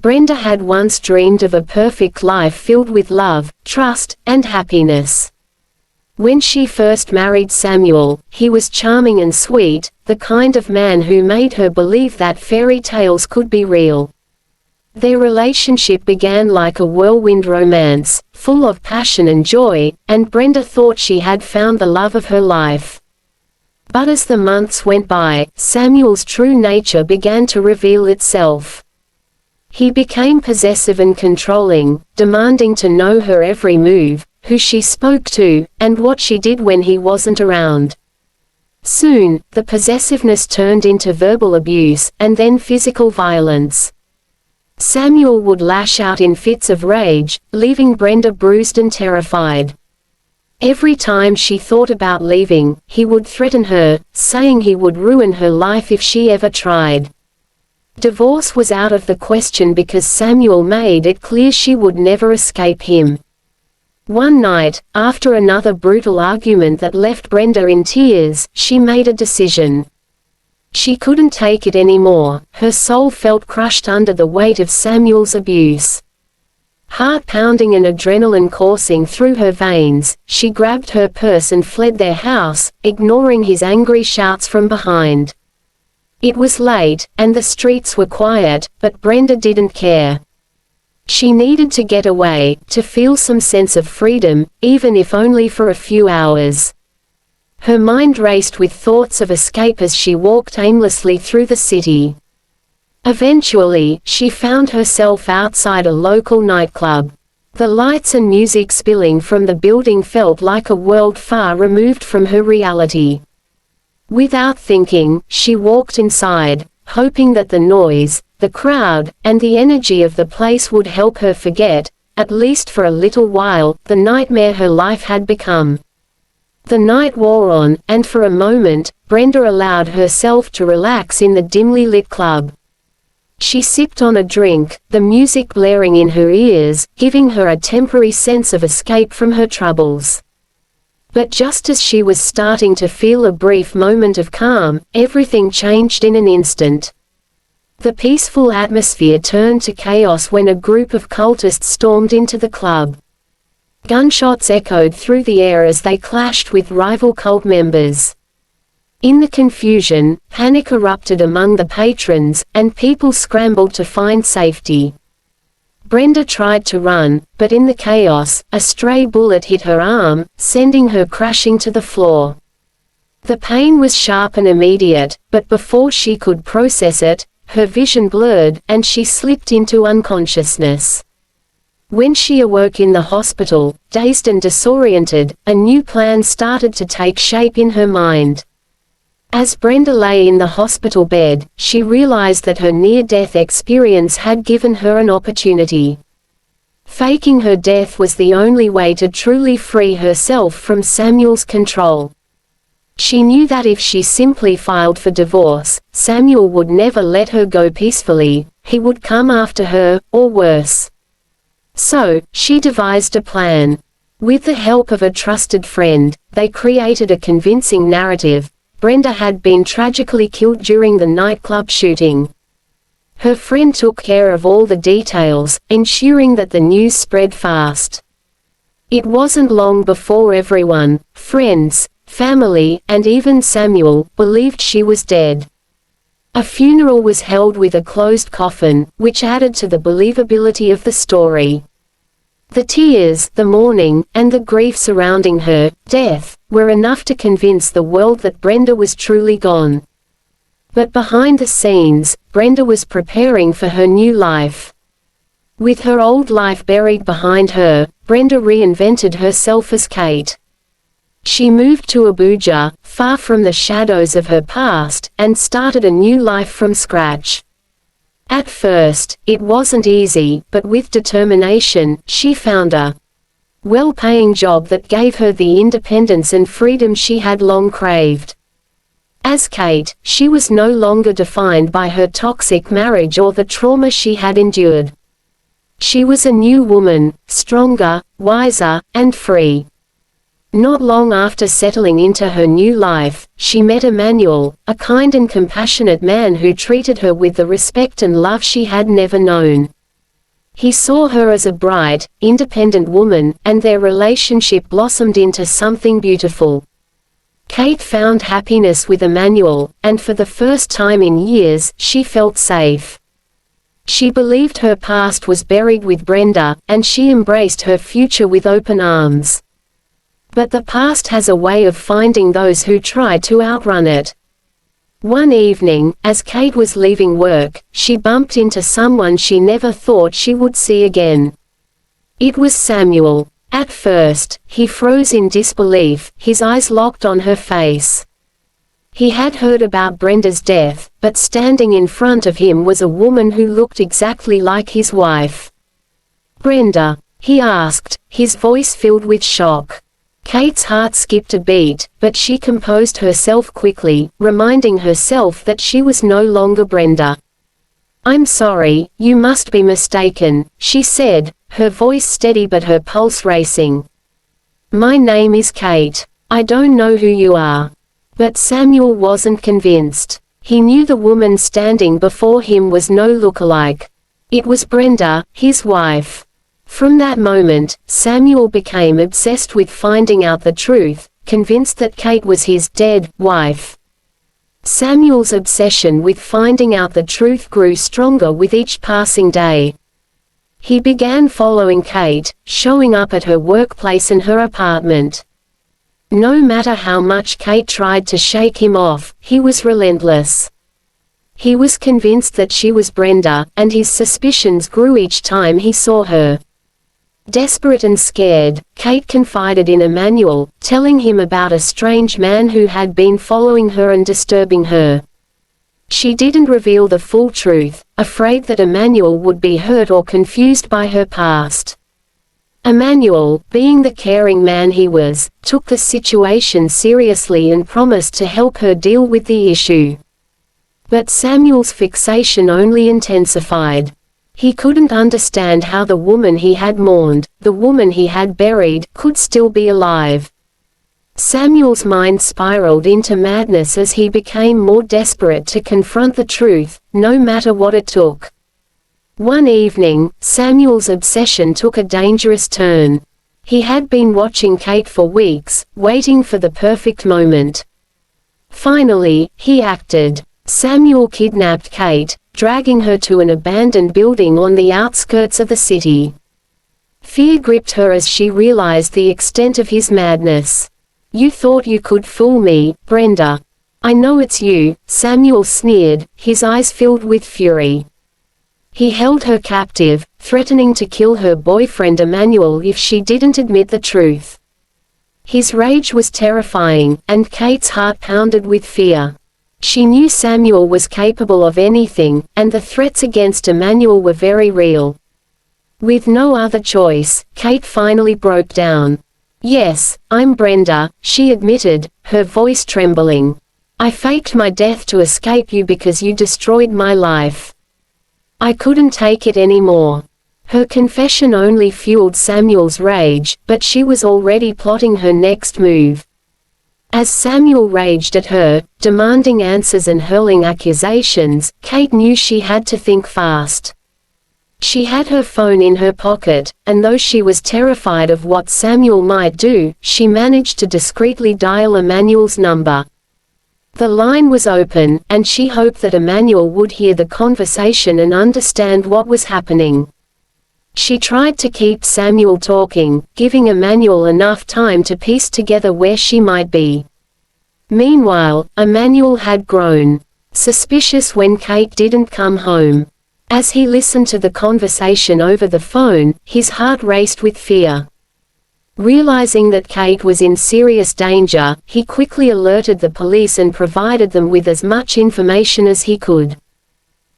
Brenda had once dreamed of a perfect life filled with love, trust, and happiness. When she first married Samuel, he was charming and sweet, the kind of man who made her believe that fairy tales could be real. Their relationship began like a whirlwind romance, full of passion and joy, and Brenda thought she had found the love of her life. But as the months went by, Samuel's true nature began to reveal itself. He became possessive and controlling, demanding to know her every move, who she spoke to, and what she did when he wasn't around. Soon, the possessiveness turned into verbal abuse, and then physical violence. Samuel would lash out in fits of rage, leaving Brenda bruised and terrified. Every time she thought about leaving, he would threaten her, saying he would ruin her life if she ever tried. Divorce was out of the question because Samuel made it clear she would never escape him. One night, after another brutal argument that left Brenda in tears, she made a decision. She couldn't take it anymore. Her soul felt crushed under the weight of Samuel's abuse. Heart pounding and adrenaline coursing through her veins, she grabbed her purse and fled their house, ignoring his angry shouts from behind. It was late, and the streets were quiet, but Brenda didn't care. She needed to get away, to feel some sense of freedom, even if only for a few hours. Her mind raced with thoughts of escape as she walked aimlessly through the city. Eventually, she found herself outside a local nightclub. The lights and music spilling from the building felt like a world far removed from her reality. Without thinking, she walked inside, hoping that the noise, the crowd, and the energy of the place would help her forget, at least for a little while, the nightmare her life had become. The night wore on, and for a moment, Brenda allowed herself to relax in the dimly lit club. She sipped on a drink, the music blaring in her ears, giving her a temporary sense of escape from her troubles. But just as she was starting to feel a brief moment of calm, everything changed in an instant. The peaceful atmosphere turned to chaos when a group of cultists stormed into the club. Gunshots echoed through the air as they clashed with rival cult members. In the confusion, panic erupted among the patrons, and people scrambled to find safety. Brenda tried to run, but in the chaos, a stray bullet hit her arm, sending her crashing to the floor. The pain was sharp and immediate, but before she could process it, her vision blurred, and she slipped into unconsciousness. When she awoke in the hospital, dazed and disoriented, a new plan started to take shape in her mind. As Brenda lay in the hospital bed, she realized that her near-death experience had given her an opportunity. Faking her death was the only way to truly free herself from Samuel's control. She knew that if she simply filed for divorce, Samuel would never let her go peacefully, he would come after her, or worse. So, she devised a plan. With the help of a trusted friend, they created a convincing narrative. Brenda had been tragically killed during the nightclub shooting. Her friend took care of all the details, ensuring that the news spread fast. It wasn't long before everyone, friends, family, and even Samuel, believed she was dead. A funeral was held with a closed coffin, which added to the believability of the story. The tears, the mourning, and the grief surrounding her death were enough to convince the world that Brenda was truly gone. But behind the scenes, Brenda was preparing for her new life. With her old life buried behind her, Brenda reinvented herself as Kate. She moved to Abuja, far from the shadows of her past, and started a new life from scratch. At first, it wasn't easy, but with determination, she found a well-paying job that gave her the independence and freedom she had long craved. As Kate, she was no longer defined by her toxic marriage or the trauma she had endured. She was a new woman, stronger, wiser, and free. Not long after settling into her new life, she met Emmanuel, a kind and compassionate man who treated her with the respect and love she had never known. He saw her as a bright, independent woman, and their relationship blossomed into something beautiful. Kate found happiness with Emmanuel, and for the first time in years, she felt safe. She believed her past was buried with Brenda, and she embraced her future with open arms. But the past has a way of finding those who try to outrun it. One evening, as Kate was leaving work, she bumped into someone she never thought she would see again. It was Samuel. At first, he froze in disbelief, his eyes locked on her face. He had heard about Brenda's death, but standing in front of him was a woman who looked exactly like his wife. "Brenda?" he asked, his voice filled with shock. Kate's heart skipped a beat, but she composed herself quickly, reminding herself that she was no longer Brenda. "I'm sorry, you must be mistaken," she said, her voice steady but her pulse racing. "My name is Kate. I don't know who you are." But Samuel wasn't convinced. He knew the woman standing before him was no lookalike. It was Brenda, his wife. From that moment, Samuel became obsessed with finding out the truth, convinced that Kate was his dead wife. Samuel's obsession with finding out the truth grew stronger with each passing day. He began following Kate, showing up at her workplace and her apartment. No matter how much Kate tried to shake him off, he was relentless. He was convinced that she was Brenda, and his suspicions grew each time he saw her. Desperate and scared, Kate confided in Emmanuel, telling him about a strange man who had been following her and disturbing her. She didn't reveal the full truth, afraid that Emmanuel would be hurt or confused by her past. Emmanuel, being the caring man he was, took the situation seriously and promised to help her deal with the issue. But Samuel's fixation only intensified. He couldn't understand how the woman he had mourned, the woman he had buried, could still be alive. Samuel's mind spiraled into madness as he became more desperate to confront the truth, no matter what it took. One evening, Samuel's obsession took a dangerous turn. He had been watching Kate for weeks, waiting for the perfect moment. Finally, he acted. Samuel kidnapped Kate, dragging her to an abandoned building on the outskirts of the city. Fear gripped her as she realized the extent of his madness. "You thought you could fool me, Brenda. I know it's you," Samuel sneered, his eyes filled with fury. He held her captive, threatening to kill her boyfriend Emmanuel if she didn't admit the truth. His rage was terrifying, and Kate's heart pounded with fear. She knew Samuel was capable of anything, and the threats against Emmanuel were very real. With no other choice, Kate finally broke down. "Yes, I'm Brenda," she admitted, her voice trembling. "I faked my death to escape you because you destroyed my life. I couldn't take it anymore." Her confession only fueled Samuel's rage, but she was already plotting her next move. As Samuel raged at her, demanding answers and hurling accusations, Kate knew she had to think fast. She had her phone in her pocket, and though she was terrified of what Samuel might do, she managed to discreetly dial Emmanuel's number. The line was open, and she hoped that Emmanuel would hear the conversation and understand what was happening. She tried to keep Samuel talking, giving Emmanuel enough time to piece together where she might be. Meanwhile, Emmanuel had grown suspicious when Kate didn't come home. As he listened to the conversation over the phone, his heart raced with fear. Realizing that Kate was in serious danger, he quickly alerted the police and provided them with as much information as he could.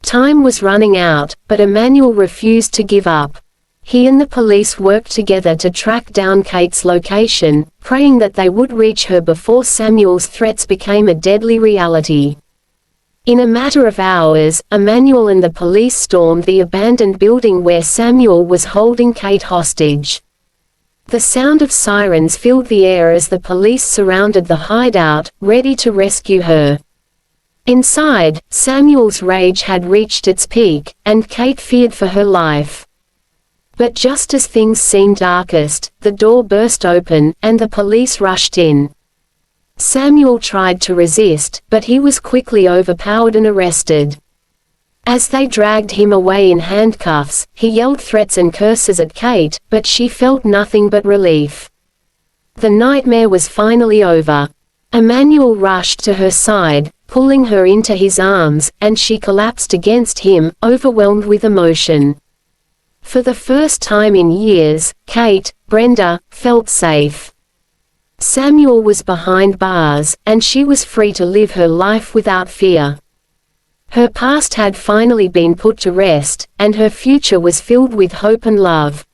Time was running out, but Emmanuel refused to give up. He and the police worked together to track down Kate's location, praying that they would reach her before Samuel's threats became a deadly reality. In a matter of hours, Emmanuel and the police stormed the abandoned building where Samuel was holding Kate hostage. The sound of sirens filled the air as the police surrounded the hideout, ready to rescue her. Inside, Samuel's rage had reached its peak, and Kate feared for her life. But just as things seemed darkest, the door burst open, and the police rushed in. Samuel tried to resist, but he was quickly overpowered and arrested. As they dragged him away in handcuffs, he yelled threats and curses at Kate, but she felt nothing but relief. The nightmare was finally over. Emmanuel rushed to her side, pulling her into his arms, and she collapsed against him, overwhelmed with emotion. For the first time in years, Kate, Brenda, felt safe. Samuel was behind bars, and she was free to live her life without fear. Her past had finally been put to rest, and her future was filled with hope and love.